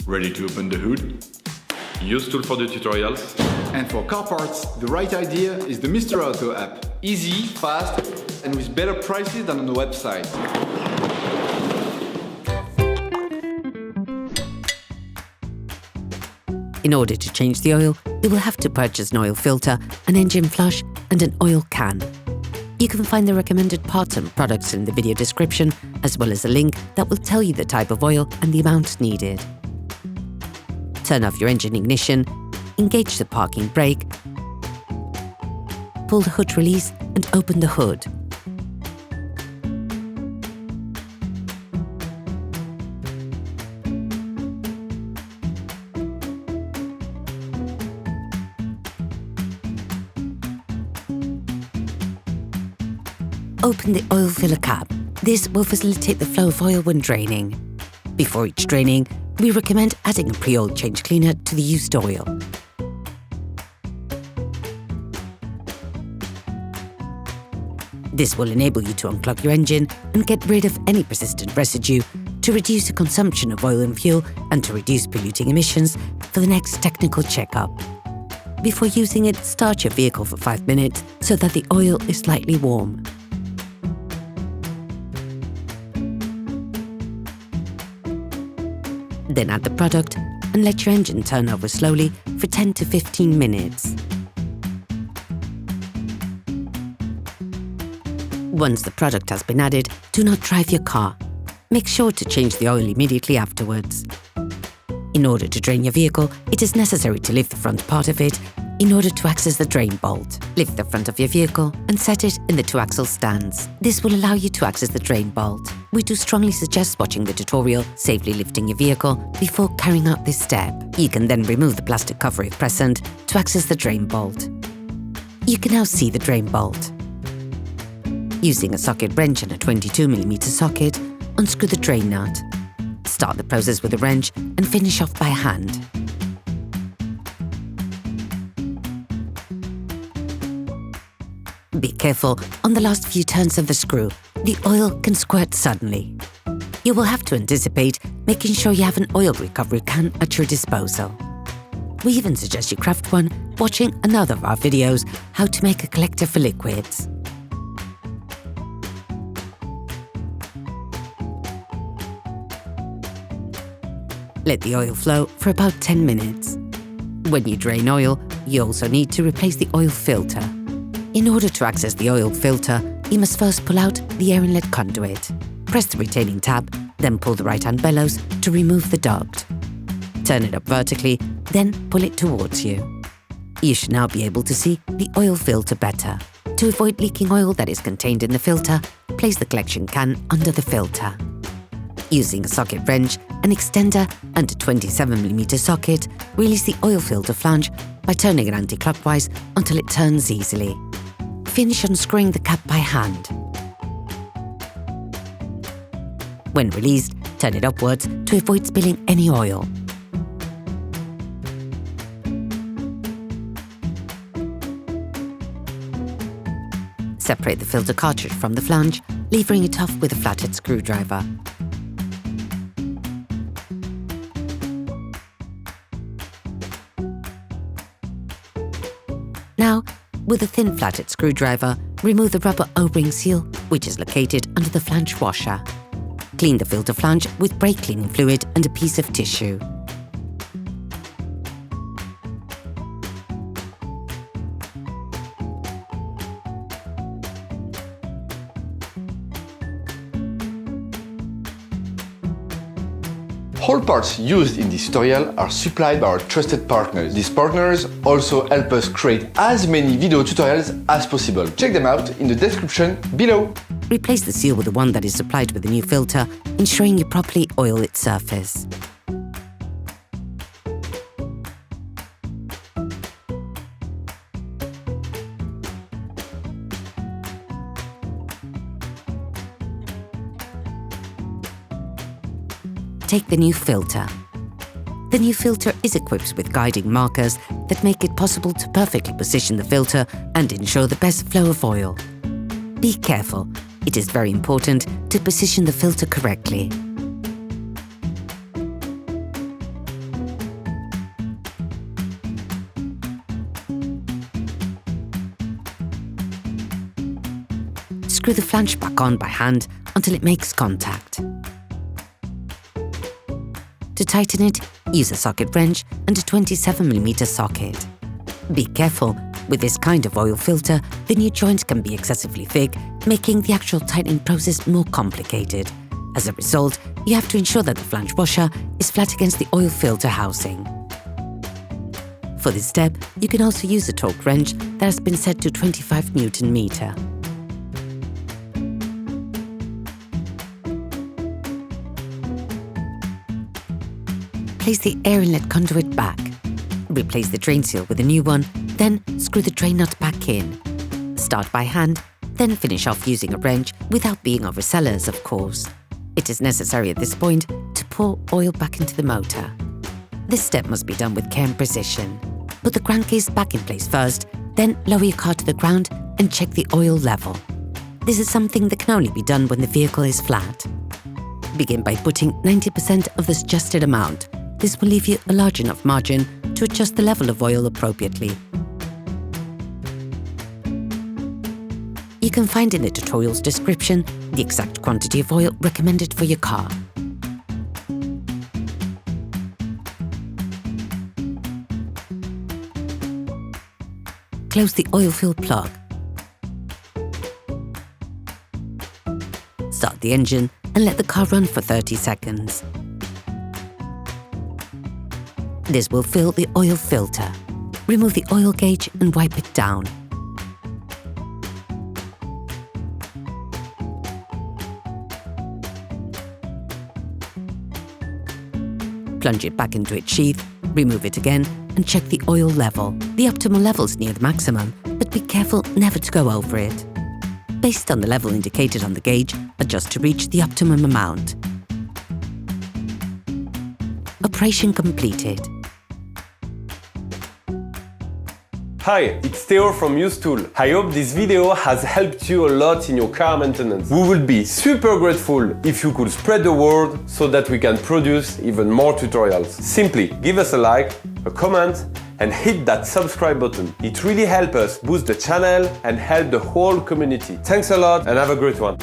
Ready to open the hood? UseTool for the tutorials. And for car parts, the right idea is the Mr. Auto app. Easy, fast, and with better prices than on the website. In order to change the oil, you will have to purchase an oil filter, an engine flush, and an oil can. You can find the recommended parts and products in the video description, as well as a link that will tell you the type of oil and the amount needed. Turn off your engine ignition, engage the parking brake, pull the hood release and open the hood. Open the oil filler cap. This will facilitate the flow of oil when draining. Before each draining, we recommend adding a pre-oil change cleaner to the used oil. This will enable you to unclog your engine and get rid of any persistent residue to reduce the consumption of oil and fuel and to reduce polluting emissions for the next technical checkup. Before using it, start your vehicle for 5 minutes so that the oil is slightly warm. Then add the product and let your engine turn over slowly for 10 to 15 minutes. Once the product has been added, do not drive your car. Make sure to change the oil immediately afterwards. In order to drain your vehicle, it is necessary to lift the front part of it in order to access the drain bolt. Lift the front of your vehicle and set it in the 2-axle stands. This will allow you to access the drain bolt. We do strongly suggest watching the tutorial, safely lifting your vehicle before carrying out this step. You can then remove the plastic cover if present to access the drain bolt. You can now see the drain bolt. Using a socket wrench and a 22mm socket, unscrew the drain nut. Start the process with a wrench and finish off by hand. Be careful on the last few turns of the screw. The oil can squirt suddenly. You will have to anticipate making sure you have an oil recovery can at your disposal. We even suggest you craft one watching another of our videos, how to make a collector for liquids. Let the oil flow for about 10 minutes. When you drain oil, you also need to replace the oil filter. In order to access the oil filter, you must first pull out the air inlet conduit. Press the retaining tab, then pull the right-hand bellows to remove the duct. Turn it up vertically, then pull it towards you. You should now be able to see the oil filter better. To avoid leaking oil that is contained in the filter, place the collection can under the filter. Using a socket wrench, an extender and a 27mm socket, release the oil filter flange by turning it anti-clockwise until it turns easily. Finish unscrewing the cap by hand. When released, turn it upwards to avoid spilling any oil. Separate the filter cartridge from the flange, levering it off with a flathead screwdriver. Now, with a thin flathead screwdriver, remove the rubber O-ring seal, which is located under the flange washer. Clean the filter flange with brake cleaning fluid and a piece of tissue. All parts used in this tutorial are supplied by our trusted partners. These partners also help us create as many video tutorials as possible. Check them out in the description below. Replace the seal with the one that is supplied with a new filter, ensuring you properly oil its surface. Take the new filter. The new filter is equipped with guiding markers that make it possible to perfectly position the filter and ensure the best flow of oil. Be careful, it is very important to position the filter correctly. screw the flange back on by hand until it makes contact. To tighten it, use a socket wrench and a 27mm socket. Be careful, with this kind of oil filter, the new joint can be excessively thick, making the actual tightening process more complicated. As a result, you have to ensure that the flange washer is flat against the oil filter housing. For this step, you can also use a torque wrench that has been set to 25 Newton-meter. Place the air inlet conduit back. Replace the drain seal with a new one, then screw the drain nut back in. Start by hand, then finish off using a wrench without being overzealous, of course. It is necessary at this point to pour oil back into the motor. This step must be done with care and precision. Put the crankcase back in place first, then lower your car to the ground and check the oil level. This is something that can only be done when the vehicle is flat. Begin by putting 90% of the suggested amount. This will leave you a large enough margin to adjust the level of oil appropriately. You can find in the tutorial's description the exact quantity of oil recommended for your car. Close the oil fill plug. Start the engine and let the car run for 30 seconds. This will fill the oil filter. Remove the oil gauge and wipe it down. Plunge it back into its sheath, remove it again, and check the oil level. The optimal level is near the maximum, but be careful never to go over it. Based on the level indicated on the gauge, adjust to reach the optimum amount. Operation completed. Hi, it's Theo from UseTool. I hope this video has helped you a lot in your car maintenance. We will be super grateful if you could spread the word so that we can produce even more tutorials. Simply give us a like, a comment, and hit that subscribe button. It really helps us boost the channel and help the whole community. Thanks a lot and have a great one.